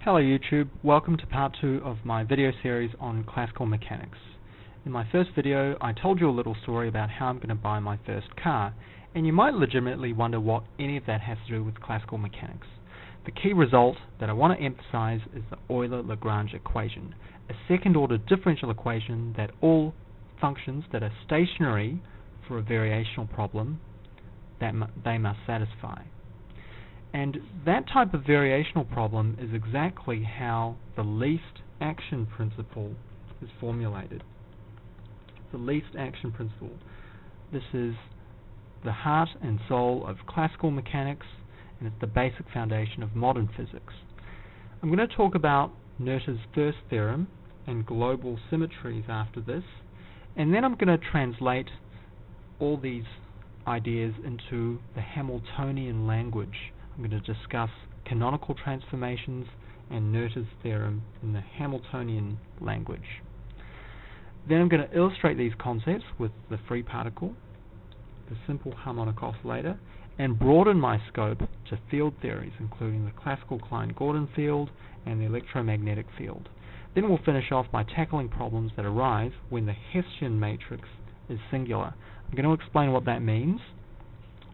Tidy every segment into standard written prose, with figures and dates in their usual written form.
Hello YouTube, welcome to part 2 of my video series on classical mechanics. In my first video I told you a little story about how I'm going to buy my first car, and you might legitimately wonder what any of that has to do with classical mechanics. The key result that I want to emphasize is the Euler-Lagrange equation, a second order differential equation that all functions that are stationary for a variational problem that they must satisfy. And that type of variational problem is exactly how the least action principle is formulated. The least action principle. This is the heart and soul of classical mechanics, and it's the basic foundation of modern physics. I'm going to talk about Noether's first theorem and global symmetries after this, and then I'm going to translate all these ideas into the Hamiltonian language. I'm going to discuss canonical transformations and Noether's theorem in the Hamiltonian language. Then I'm going to illustrate these concepts with the free particle, the simple harmonic oscillator, and broaden my scope to field theories, including the classical Klein-Gordon field and the electromagnetic field. Then we'll finish off by tackling problems that arise when the Hessian matrix is singular. I'm going to explain what that means,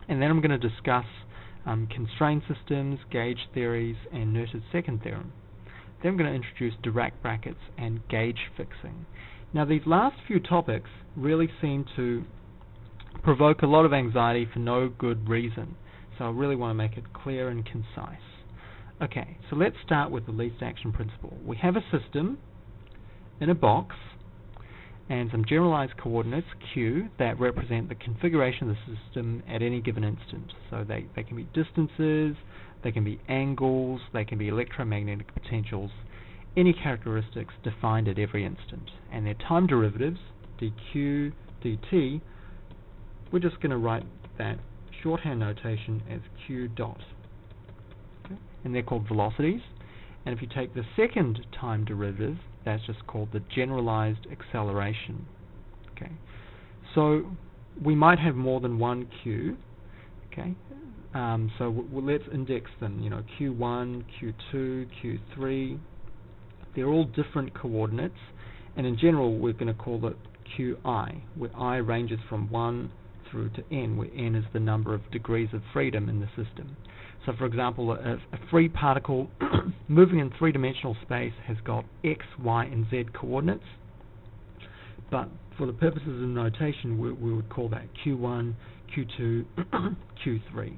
and then I'm going to discuss constraint systems, gauge theories, and Noether's second theorem. Then I'm going to introduce Dirac brackets and gauge fixing. Now these last few topics really seem to provoke a lot of anxiety for no good reason, so I really want to make it clear and concise. Okay, so let's start with the least action principle. We have a system in a box and some generalized coordinates q that represent the configuration of the system at any given instant. So they can be distances, they can be angles, they can be electromagnetic potentials, any characteristics defined at every instant. And their time derivatives, dq, dt, we're just going to write that shorthand notation as q dot. Okay? And they're called velocities. And if you take the second time derivative, that's just called the generalized acceleration. Okay, so we might have more than one q. Okay, so let's index them. You know, q1, q2, q3. They're all different coordinates, and in general, we're going to call it qi, where I ranges from 1 through to n, where n is the number of degrees of freedom in the system. So for example, a free particle moving in three-dimensional space has got x, y, and z coordinates, but for the purposes of notation, we would call that q1, q2, q3.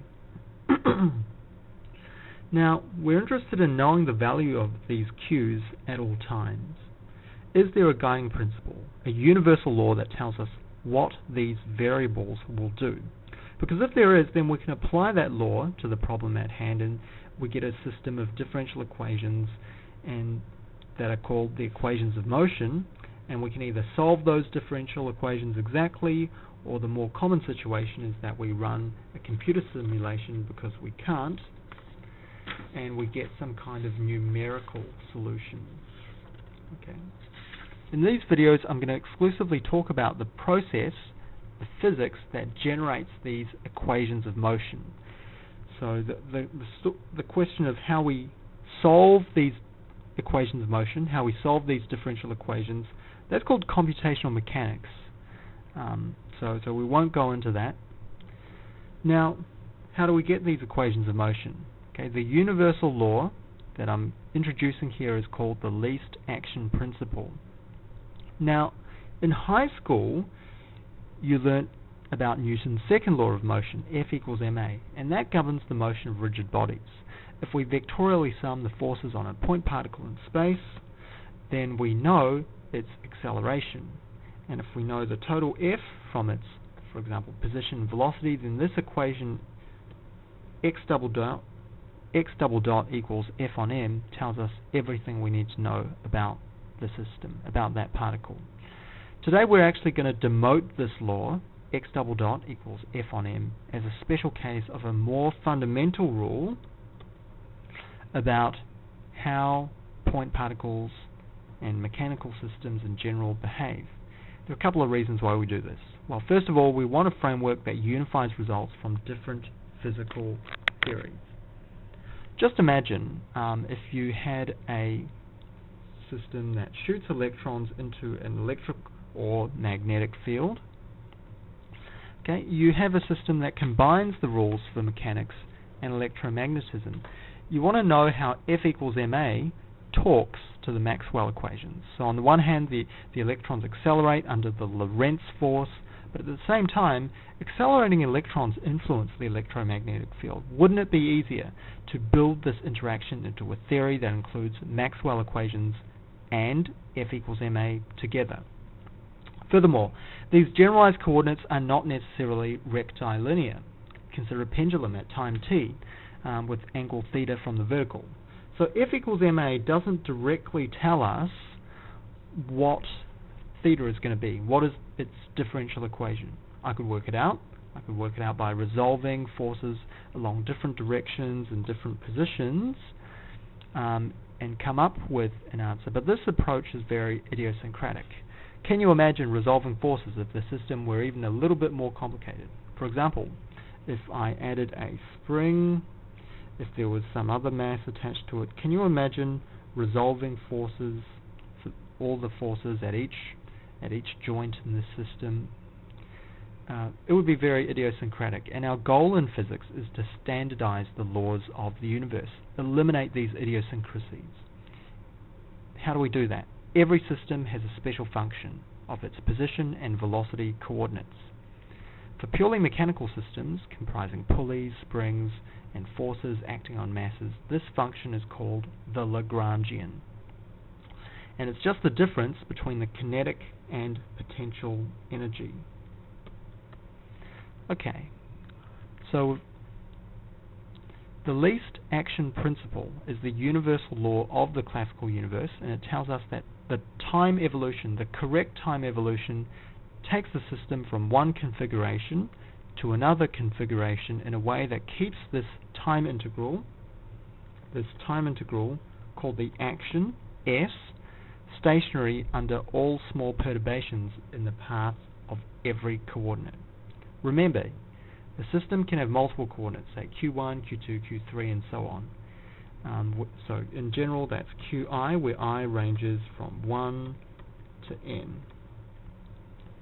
Now, we're interested in knowing the value of these q's at all times. Is there a guiding principle, a universal law that tells us what these variables will do? Because if there is, then we can apply that law to the problem at hand, and we get a system of differential equations and that are called the equations of motion, and we can either solve those differential equations exactly, or the more common situation is that we run a computer simulation because we can't, and we get some kind of numerical solution. Okay. In these videos I'm going to exclusively talk about the process, the physics that generates these equations of motion. So the question of how we solve these equations of motion, how we solve these differential equations, that's called computational mechanics. So we won't go into that. Now, how do we get these equations of motion? Okay, the universal law that I'm introducing here is called the least action principle. Now, in high school, you learnt about Newton's second law of motion, F equals ma, and that governs the motion of rigid bodies. If we vectorially sum the forces on a point particle in space, then we know its acceleration. And if we know the total F from its, for example, position and velocity, then this equation x double dot equals F on m tells us everything we need to know about the system, about that particle. Today we're actually going to demote this law, x double dot equals F on m, as a special case of a more fundamental rule about how point particles and mechanical systems in general behave. There are a couple of reasons why we do this. Well, first of all, we want a framework that unifies results from different physical theories. Just imagine if you had a system that shoots electrons into an electric or magnetic field. Okay, you have a system that combines the rules for mechanics and electromagnetism. You want to know how F equals ma talks to the Maxwell equations. So on the one hand, the electrons accelerate under the Lorentz force, but at the same time, accelerating electrons influence the electromagnetic field. Wouldn't it be easier to build this interaction into a theory that includes Maxwell equations and F equals ma together? Furthermore, these generalized coordinates are not necessarily rectilinear. Consider a pendulum at time t with angle theta from the vertical. So F equals ma doesn't directly tell us what theta is going to be. What is its differential equation? I could work it out. I could work it out by resolving forces along different directions and different positions and come up with an answer. But this approach is very idiosyncratic. Can you imagine resolving forces if the system were even a little bit more complicated? For example, if I added a spring, if there was some other mass attached to it, can you imagine resolving forces, all the forces at each joint in the system? It would be very idiosyncratic, and our goal in physics is to standardize the laws of the universe, eliminate these idiosyncrasies. How do we do that? Every system has a special function of its position and velocity coordinates. For purely mechanical systems comprising pulleys, springs, and forces acting on masses, this function is called the Lagrangian. And it's just the difference between the kinetic and potential energy. Okay, so the least action principle is the universal law of the classical universe, and it tells us that the time evolution, the correct time evolution, takes the system from one configuration to another configuration in a way that keeps this time integral called the action, S, stationary under all small perturbations in the path of every coordinate. Remember, the system can have multiple coordinates, say Q1, Q2, Q3, and so on. So in general, that's Qi, where I ranges from 1 to n.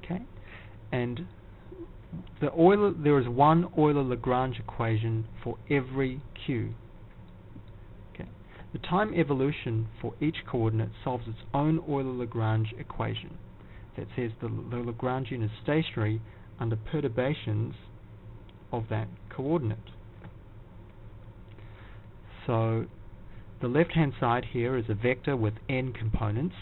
Okay, and there is one Euler-Lagrange equation for every Q. Okay, the time evolution for each coordinate solves its own Euler-Lagrange equation that says the Lagrangian is stationary under perturbations of that coordinate. So the left-hand side here is a vector with n components,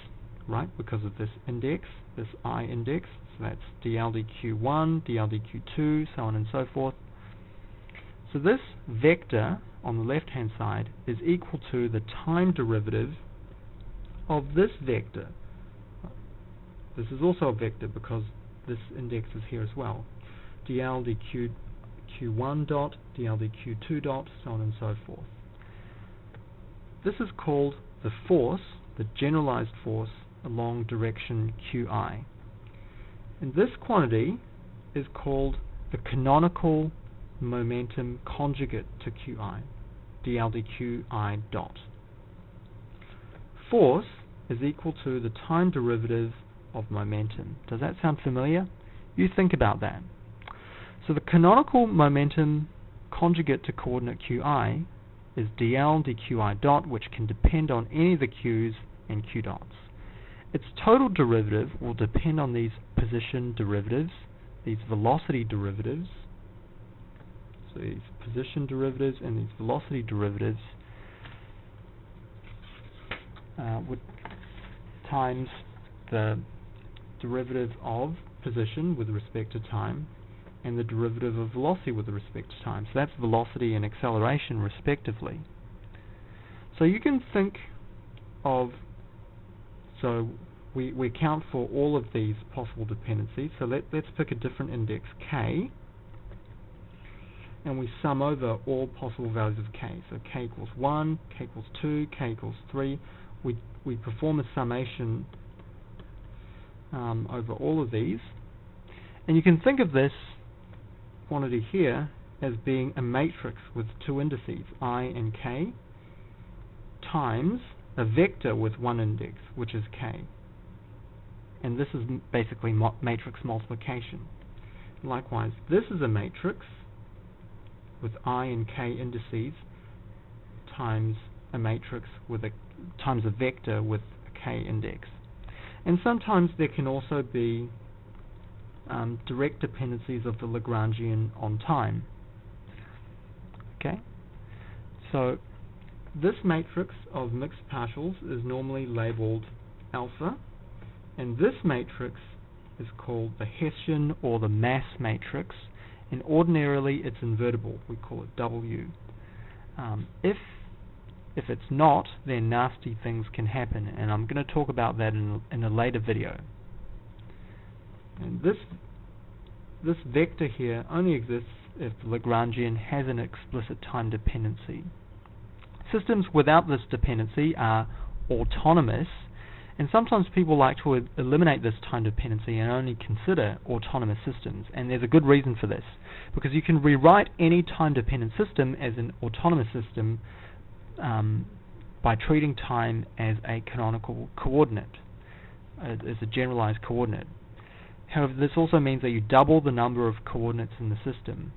right, because of this index, this I index. So that's dl dq1, dl dq2, so on and so forth. So this vector on the left-hand side is equal to the time derivative of this vector. This is also a vector because this index is here as well. dl dq1 dot, dl dq2 dot, so on and so forth. This is called the force, the generalized force, along direction Qi. And this quantity is called the canonical momentum conjugate to Qi, dl dqi dot. Force is equal to the time derivative of momentum. Does that sound familiar? You think about that. So the canonical momentum conjugate to coordinate Qi is dl dqi dot, which can depend on any of the q's and q dots. Its total derivative will depend on these position derivatives, these velocity derivatives, so these position derivatives and these velocity derivatives times the derivative of position with respect to time and the derivative of velocity with respect to time. So that's velocity and acceleration respectively. So you can think of, so we account for all of these possible dependencies. So let's pick a different index, k, and we sum over all possible values of k. So k equals 1, k equals 2, k equals 3. We perform a summation over all of these. And you can think of this quantity here as being a matrix with two indices, I and k, times a vector with one index, which is k. And this is basically matrix multiplication. Likewise, this is a matrix with I and k indices times a matrix with times a vector with a k index. And sometimes there can also be direct dependencies of the Lagrangian on time. Okay, so this matrix of mixed partials is normally labeled alpha, and this matrix is called the Hessian or the mass matrix, and ordinarily it's invertible. We call it W. If it's not, then nasty things can happen, and I'm going to talk about that in a later video. And this vector here only exists if the Lagrangian has an explicit time dependency. Systems without this dependency are autonomous, and sometimes people like to eliminate this time dependency and only consider autonomous systems, and there's a good reason for this, because you can rewrite any time-dependent system as an autonomous system by treating time as a canonical coordinate, as a generalized coordinate. However, this also means that you double the number of coordinates in the system.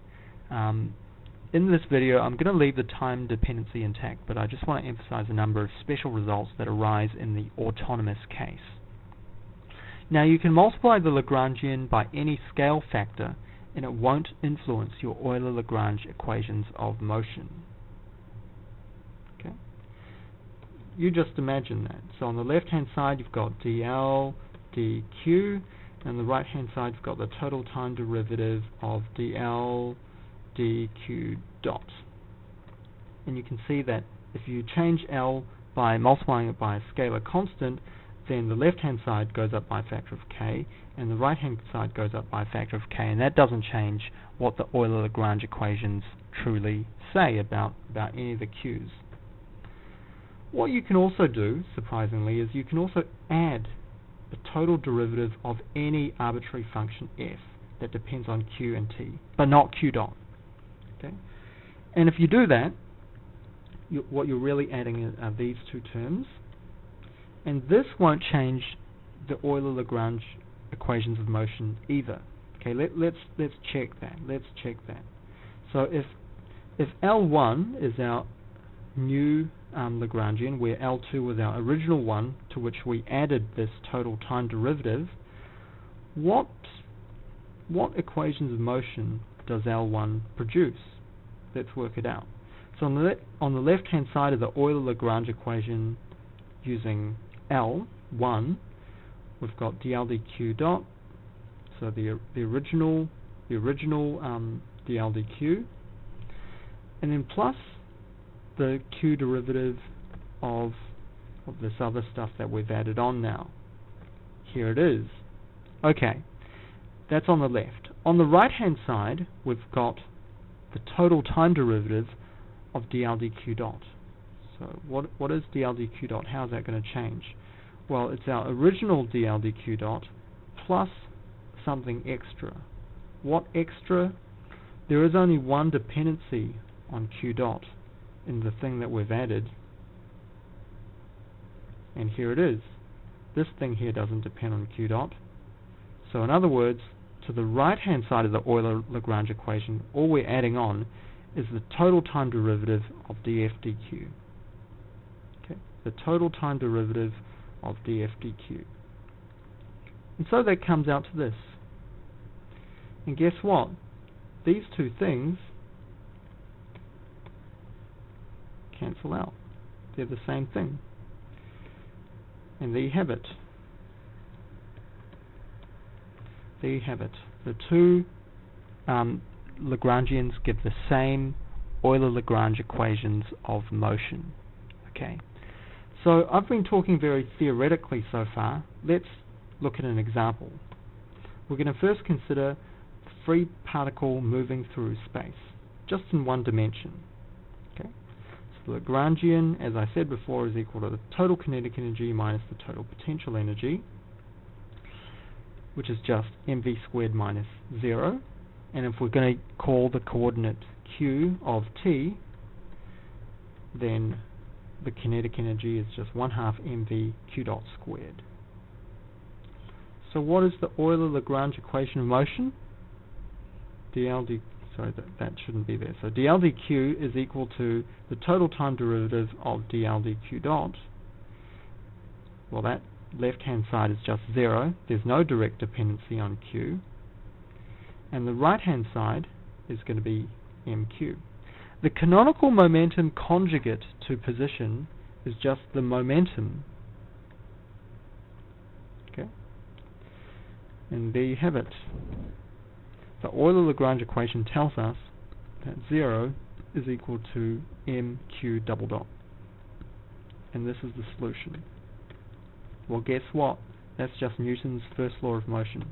In this video, I'm going to leave the time dependency intact, but I just want to emphasize a number of special results that arise in the autonomous case. Now, you can multiply the Lagrangian by any scale factor, and it won't influence your Euler-Lagrange equations of motion. Okay? You just imagine that. So on the left-hand side, you've got dl, dq, and on the right-hand side, you've got the total time derivative of dl, dq dot. And you can see that if you change L by multiplying it by a scalar constant, then the left-hand side goes up by a factor of k, and the right-hand side goes up by a factor of k, and that doesn't change what the Euler-Lagrange equations truly say about any of the q's. What you can also do, surprisingly, is you can also add the total derivative of any arbitrary function f that depends on q and t, but not q dot. Okay? And if you do that, what you're really adding are these two terms, and this won't change the Euler-Lagrange equations of motion either. Okay, let's check that. Let's check that. So if L1 is our new Lagrangian, where L2 was our original one to which we added this total time derivative, what equations of motion does L1 produce? Let's work it out. So on the left-hand side of the Euler-Lagrange equation using L1, we've got dl dq dot, so the original dl dq, and then plus the q derivative of this other stuff that we've added on now. Here it is. Okay, that's on the left. On the right-hand side, we've got the total time derivative of dl dq dot. So what is dl dq dot? How is that going to change? Well, it's our original dl dq dot plus something extra. What extra? There is only one dependency on q dot in the thing that we've added, and here it is. This thing here doesn't depend on q dot. So in other words, to the right-hand side of the Euler-Lagrange equation, all we're adding on is the total time derivative of df dq. Okay, the total time derivative of df dq. And so that comes out to this. And guess what? These two things cancel out. They're the same thing. And there you have it. There you have it. The two Lagrangians give the same Euler-Lagrange equations of motion. Okay. So I've been talking very theoretically so far. Let's look at an example. We're going to first consider the free particle moving through space, just in one dimension. Okay. So the Lagrangian, as I said before, is equal to the total kinetic energy minus the total potential energy, which is just mv squared minus 0. And if we're going to call the coordinate q of t, then the kinetic energy is just 1/2 mv q dot squared. So what is the Euler-Lagrange equation of motion? That shouldn't be there. So dl dq is equal to the total time derivative of dl dq dot. Well, that left-hand side is just 0. There's no direct dependency on q. And the right-hand side is going to be mq. The canonical momentum conjugate to position is just the momentum. Okay? And there you have it. The Euler-Lagrange equation tells us that 0 is equal to mq double dot. And this is the solution. Well, guess what? That's just Newton's first law of motion.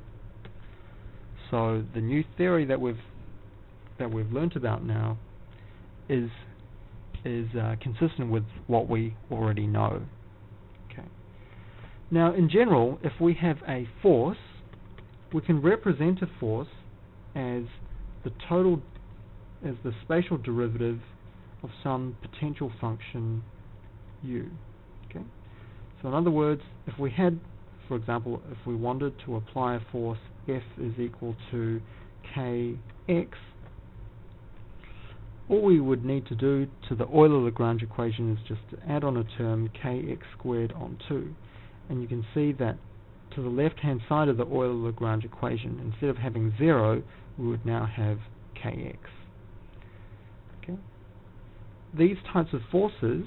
So the new theory that we've learnt about now is consistent with what we already know. Okay. Now, in general, if we have a force, we can represent a force as the spatial derivative of some potential function u. Okay. So in other words, if we had, for example, if we wanted to apply a force F is equal to kx, all we would need to do to the Euler-Lagrange equation is just to add on a term kx squared on 2. And you can see that to the left-hand side of the Euler-Lagrange equation, instead of having 0, we would now have kx. Okay? These types of forces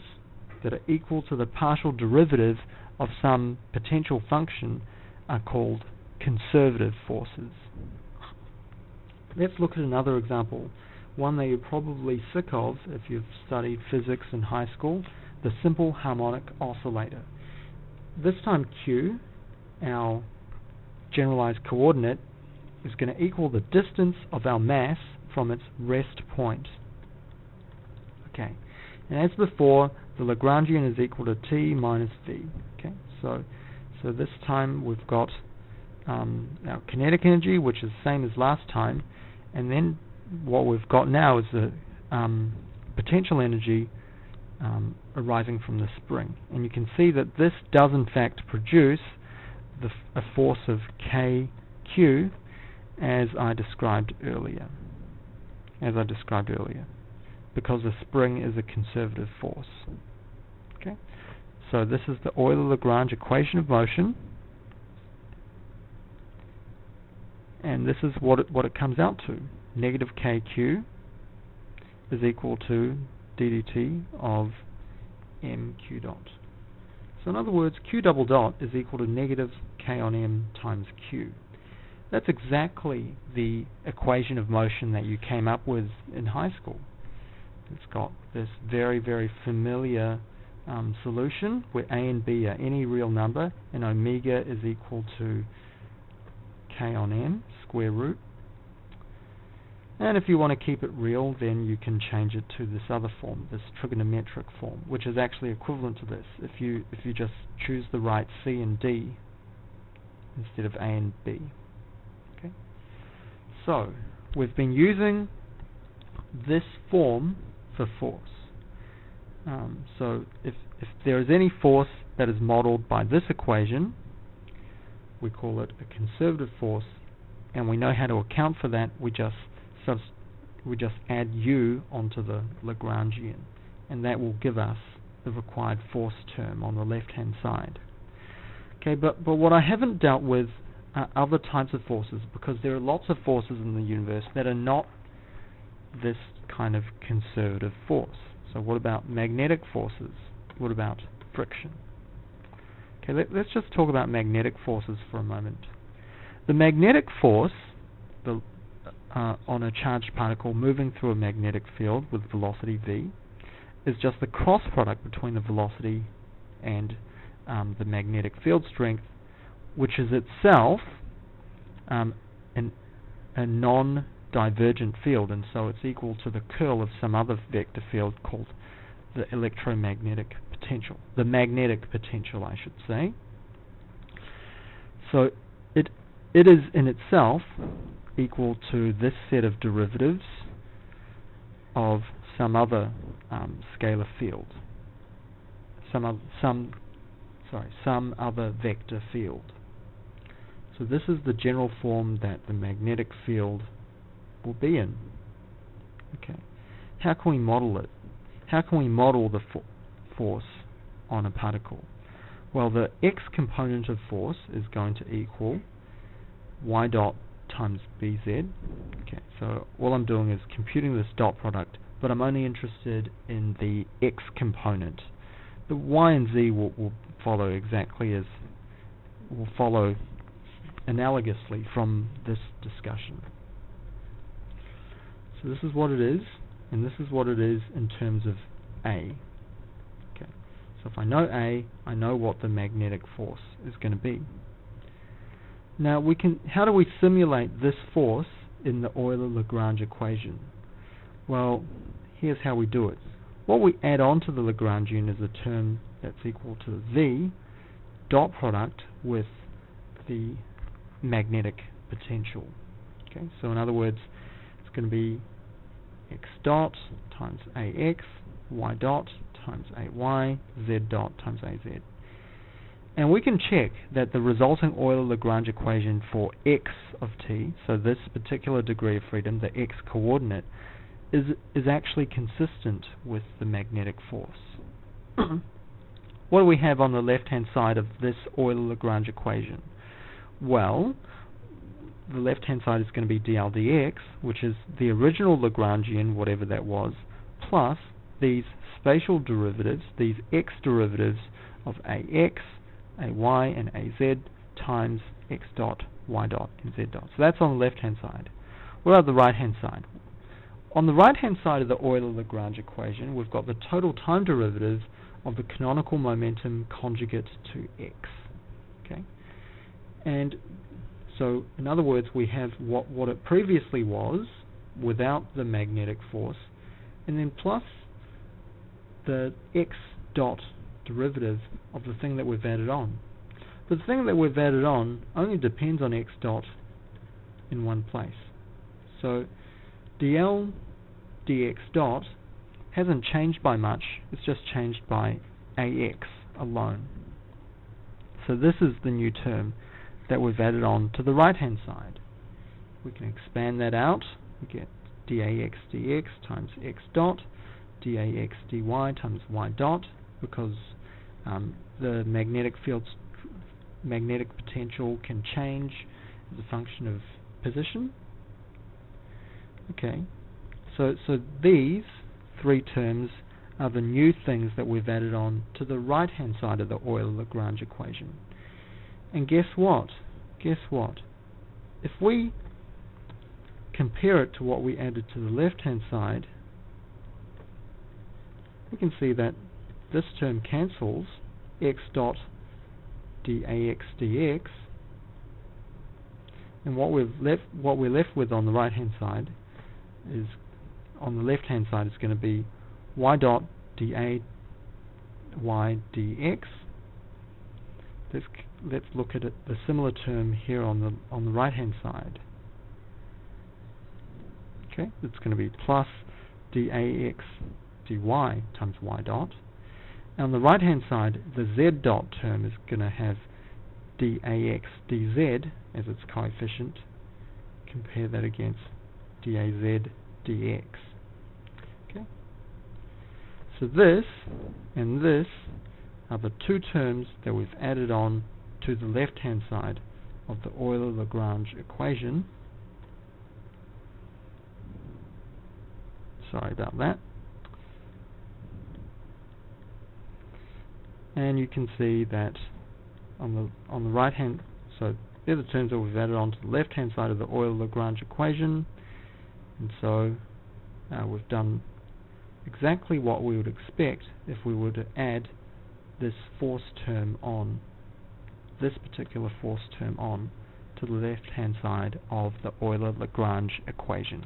that are equal to the partial derivative of some potential function are called conservative forces. Let's look at another example, one that you're probably sick of if you've studied physics in high school, the simple harmonic oscillator. This time q, our generalized coordinate, is going to equal the distance of our mass from its rest point. Okay, and as before, the Lagrangian is equal to t minus v. Okay, so this time we've got our kinetic energy, which is the same as last time, and then what we've got now is the potential energy arising from the spring. And you can see that this does in fact produce a force of kq as I described earlier. Because the spring is a conservative force. Okay? So this is the Euler-Lagrange equation of motion. And this is what it comes out to. Negative kq is equal to d dt of mq dot. So in other words, q double dot is equal to negative k on m times q. That's exactly the equation of motion that you came up with in high school. It's got this very, very familiar solution where a and b are any real number and omega is equal to k on m square root. And if you want to keep it real, then you can change it to this other form, this trigonometric form, which is actually equivalent to this if you just choose the right c and d instead of a and b. Okay. So we've been using this form for force. So if there is any force that is modeled by this equation, we call it a conservative force, and we know how to account for that. We just add u onto the Lagrangian, and that will give us the required force term on the left-hand side. Okay, but what I haven't dealt with are other types of forces, because there are lots of forces in the universe that are not this kind of conservative force. So what about magnetic forces? What about friction? Okay, let's just talk about magnetic forces for a moment. The magnetic force on a charged particle moving through a magnetic field with velocity v is just the cross product between the velocity and the magnetic field strength, which is itself a non-divergent field, and so it's equal to the curl of some other vector field called the electromagnetic potential, the magnetic potential, I should say. So it is in itself equal to this set of derivatives of some other scalar field, some other vector field. So this is the general form that the magnetic field will be in. Okay. How can we model it? How can we model the force on a particle? Well, the x component of force is going to equal y dot times bz. Okay, so all I'm doing is computing this dot product, but I'm only interested in the x component. The y and z will follow exactly as, will follow analogously from this discussion. So this is what it is, and this is what it is in terms of A. Okay. So if I know A, I know what the magnetic force is going to be. Now how do we simulate this force in the Euler-Lagrange equation? Well, here's how we do it. What we add on to the Lagrangian is a term that's equal to V dot product with the magnetic potential. Okay, so in other words, it's going to be x dot times ax, y dot times ay, z dot times az. And we can check that the resulting Euler-Lagrange equation for x of t, so this particular degree of freedom, the x coordinate, is actually consistent with the magnetic force. What do we have on the left-hand side of this Euler-Lagrange equation? Well, the left-hand side is going to be dl dx, which is the original Lagrangian, whatever that was, plus these spatial derivatives, these x derivatives of ax, ay, and az times x dot, y dot, and z dot. So that's on the left-hand side. What about the right-hand side? On the right-hand side of the Euler-Lagrange equation, we've got the total time derivative of the canonical momentum conjugate to x. Okay, and so in other words, we have what it previously was without the magnetic force, and then plus the x dot derivative of the thing that we've added on. But the thing that we've added on only depends on x dot in one place. So dl dx dot hasn't changed by much, it's just changed by ax alone. So this is the new term that we've added on to the right hand side. We can expand that out. We get dax dx times x dot, dax dy times y dot, because the magnetic field's magnetic potential can change as a function of position. Okay, so these three terms are the new things that we've added on to the right hand side of the Euler-Lagrange equation. And guess what? Guess what? If we compare it to what we added to the left hand side, we can see that this term cancels, x dot dax dx, and what we're left with on the right hand side is, on the left hand side, is going to be y dot day dx. Let's look at the similar term here on the right hand side. Okay, it's going to be plus dax dy times y dot. And on the right hand side, the z dot term is going to have dax dz as its coefficient. Compare that against daz dx. Okay. So this and this are the two terms that we've added on to the left hand side of the Euler-Lagrange equation. Sorry about that. And you can see that on the right hand, so they're the terms that we've added on to the left hand side of the Euler-Lagrange equation, and so we've done exactly what we would expect if we were to add this force term on, this particular force term on, to the left hand side of the Euler-Lagrange equation.